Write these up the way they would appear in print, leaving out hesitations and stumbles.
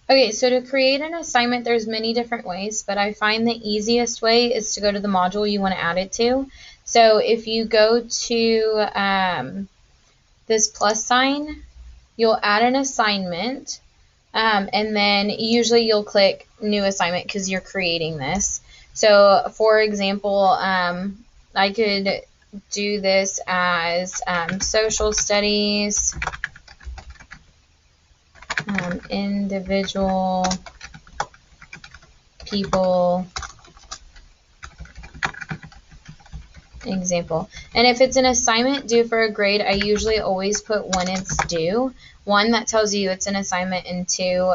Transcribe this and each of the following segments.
Okay, so to create an assignment, there's many different ways, but I find the easiest way is to go to the module you want to add it to. So if you go to this plus sign, you'll add an assignment, and then usually you'll click new assignment because you're creating this. So for example, I could do this as social studies, individual people example. And if it's an assignment due for a grade, I usually always put when it's due. One, that tells you it's an assignment, and two,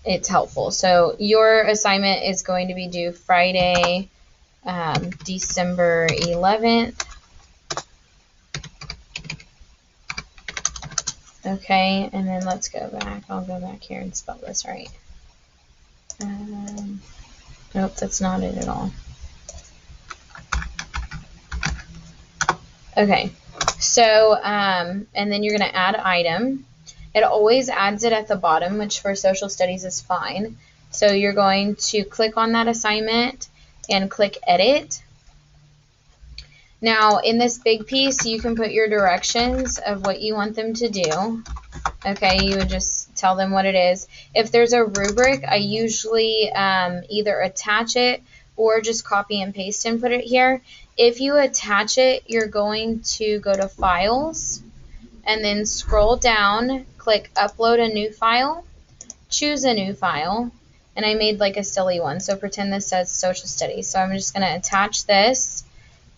it's helpful. So your assignment is going to be due Friday, December 11th. Okay, and then let's go back. I'll go back here and spell this right. Nope, that's not it at all. Okay, so, and then you're going to add item. It always adds it at the bottom, which for social studies is fine. So you're going to click on that assignment and click edit. Now, in this big piece, you can put your directions of what you want them to do. Okay, you would just tell them what it is. If there's a rubric, I usually either attach it or just copy and paste and put it here. If you attach it, you're going to go to Files, and then scroll down, click Upload a new file, choose a new file, and I made like a silly one, so pretend this says Social Studies. So I'm just going to attach this,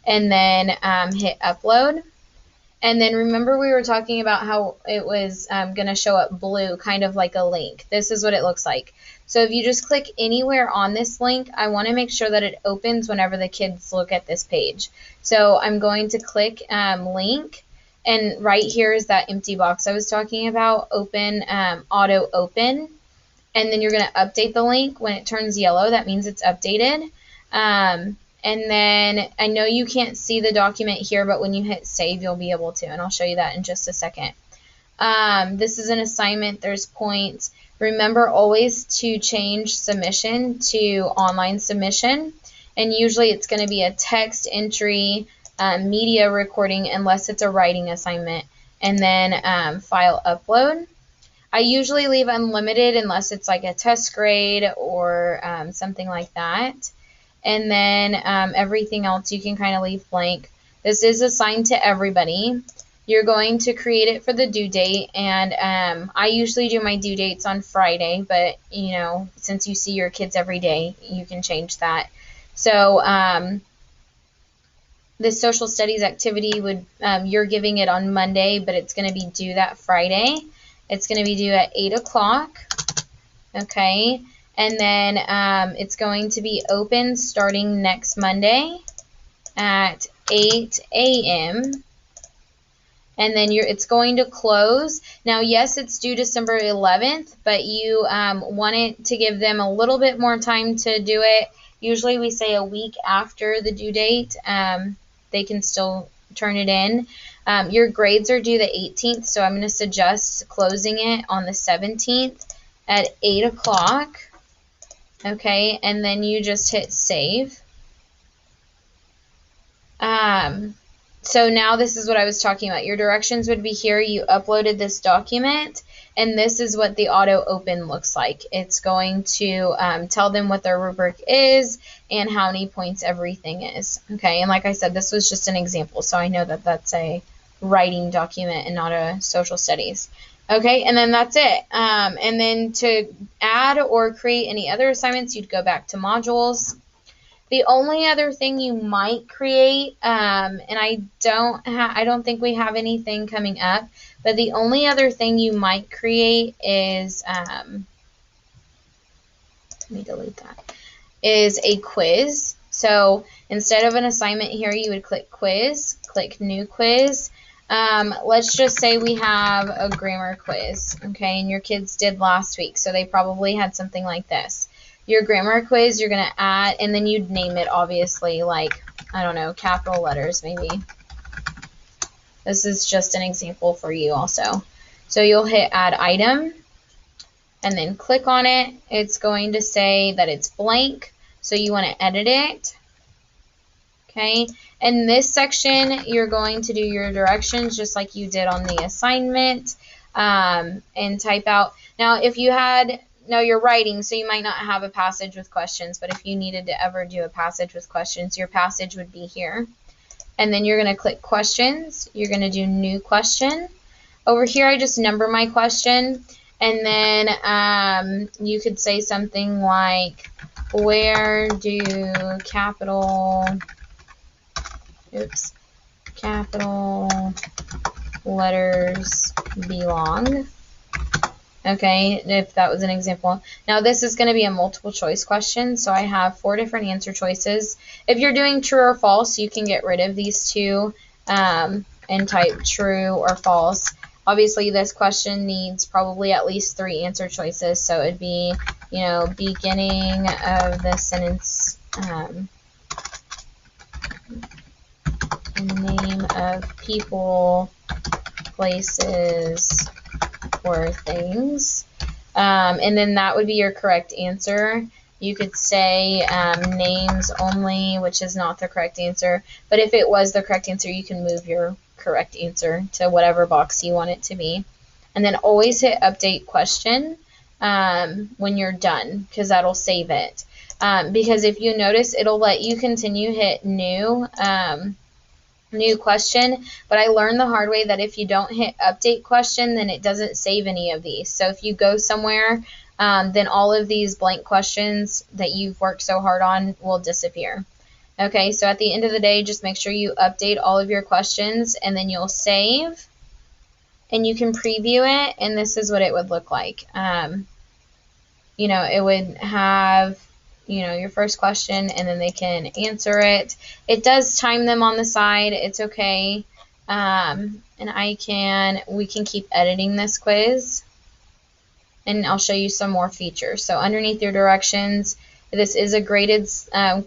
and then hit Upload. And then remember we were talking about how it was going to show up blue, kind of like a link. This is what it looks like. So if you just click anywhere on this link, I want to make sure that it opens whenever the kids look at this page. So I'm going to click link, and right here is that empty box I was talking about, open, auto open. And then you're going to update the link. When it turns yellow, that means it's updated. And then I know you can't see the document here, but when you hit save, you'll be able to, and I'll show you that in just a second. This is an assignment. There's points. Remember always to change submission to online submission, and usually it's going to be a text entry, media recording, unless it's a writing assignment, and then file upload. I usually leave unlimited unless it's like a test grade or something like that. And then everything else you can kind of leave blank. This is assigned to everybody. You're going to create it for the due date, and I usually do my due dates on Friday, but you know, since you see your kids every day, you can change that. So this social studies activity would, you're giving it on Monday, but it's going to be due that Friday. It's going to be due at 8 o'clock. Okay. And then it's going to be open starting next Monday at 8 a.m. And then it's going to close. Now, yes, it's due December 11th, but you want it to give them a little bit more time to do it. Usually we say a week after the due date, they can still turn it in. Your grades are due the 18th, so I'm going to suggest closing it on the 17th at 8 o'clock. Okay, and then you just hit save. So now this is what I was talking about. Your directions would be here. You uploaded this document, and this is what the auto open looks like. It's going to tell them what their rubric is and how many points everything is. Okay, and like I said, this was just an example, so I know that that's a writing document and not a social studies. Okay, and then that's it. And then to add or create any other assignments, you'd go back to modules. The only other thing you might create, and I don't think we have anything coming up, but the only other thing you might create is, let me delete that, is a quiz. So instead of an assignment here, you would click quiz, click new quiz. Let's just say we have a grammar quiz, okay, and your kids did last week, so they probably had something like this. Your grammar quiz, you're going to add, and then you'd name it, obviously, like, I don't know, capital letters, maybe. This is just an example for you also. So you'll hit add item and then click on it. It's going to say that it's blank, so you want to edit it. Okay, in this section, you're going to do your directions just like you did on the assignment, and type out. Now, if you had, now you're writing, so you might not have a passage with questions, but if you needed to ever do a passage with questions, your passage would be here. And then you're going to click questions. You're going to do new question. Over here, I just number my question. And then you could say something like, where do capital letters belong? Okay, if that was an example. Now this is going to be a multiple choice question, so I have 4 different answer choices. If you're doing true or false, you can get rid of these 2 and type true or false. Obviously, this question needs probably at least 3 answer choices, so it'd be, you know, beginning of the sentence, name of people, places, or things. And then that would be your correct answer. You could say names only, which is not the correct answer. But if it was the correct answer, you can move your correct answer to whatever box you want it to be. And then always hit update question when you're done, because that'll save it. Because if you notice, it'll let you continue, hit new question, but I learned the hard way that if you don't hit update question, then it doesn't save any of these. So if you go somewhere, then all of these blank questions that you've worked so hard on will disappear. Okay, so at the end of the day, just make sure you update all of your questions, and then you'll save, and you can preview it, and this is what it would look like. You know, it would have, you know, your first question, and then they can answer it. It does time them on the side. It's okay. And we can keep editing this quiz, and I'll show you some more features. So underneath your directions, this is a graded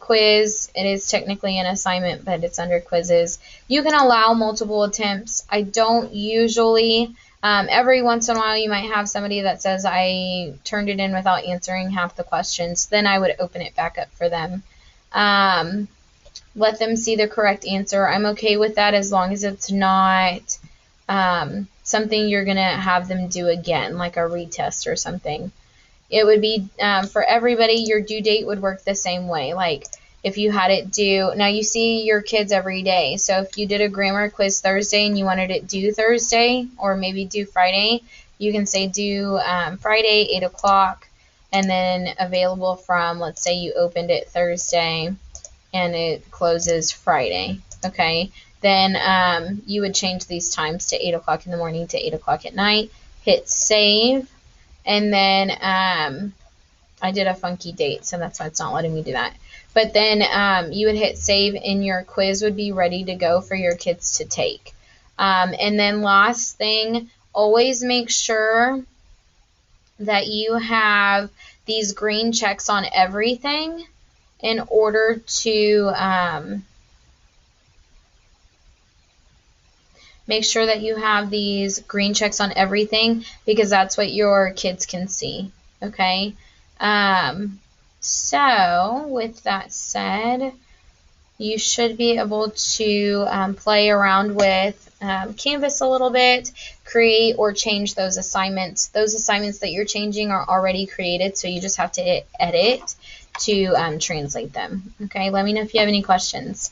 quiz. It is technically an assignment, but it's under quizzes. You can allow multiple attempts. I don't usually. Every once in a while, you might have somebody that says, I turned it in without answering half the questions. Then I would open it back up for them. Let them see the correct answer. I'm okay with that as long as it's not something you're going to have them do again, like a retest or something. It would be, for everybody, your due date would work the same way. Like, if you had it due, now you see your kids every day, so if you did a grammar quiz Thursday and you wanted it due Thursday, or maybe due Friday, you can say due Friday, 8 o'clock, and then available from, let's say you opened it Thursday, and it closes Friday, okay? Then you would change these times to 8 o'clock in the morning to 8 o'clock at night, hit save, and then I did a funky date, so that's why it's not letting me do that. But then you would hit save, and your quiz would be ready to go for your kids to take. And then last thing, always make sure that you have these green checks on everything in order to make sure that you have these green checks on everything, because that's what your kids can see, okay? So with that said, you should be able to play around with Canvas a little bit, create or change those assignments. Those assignments that you're changing are already created, so you just have to hit edit to translate them. Okay, let me know if you have any questions.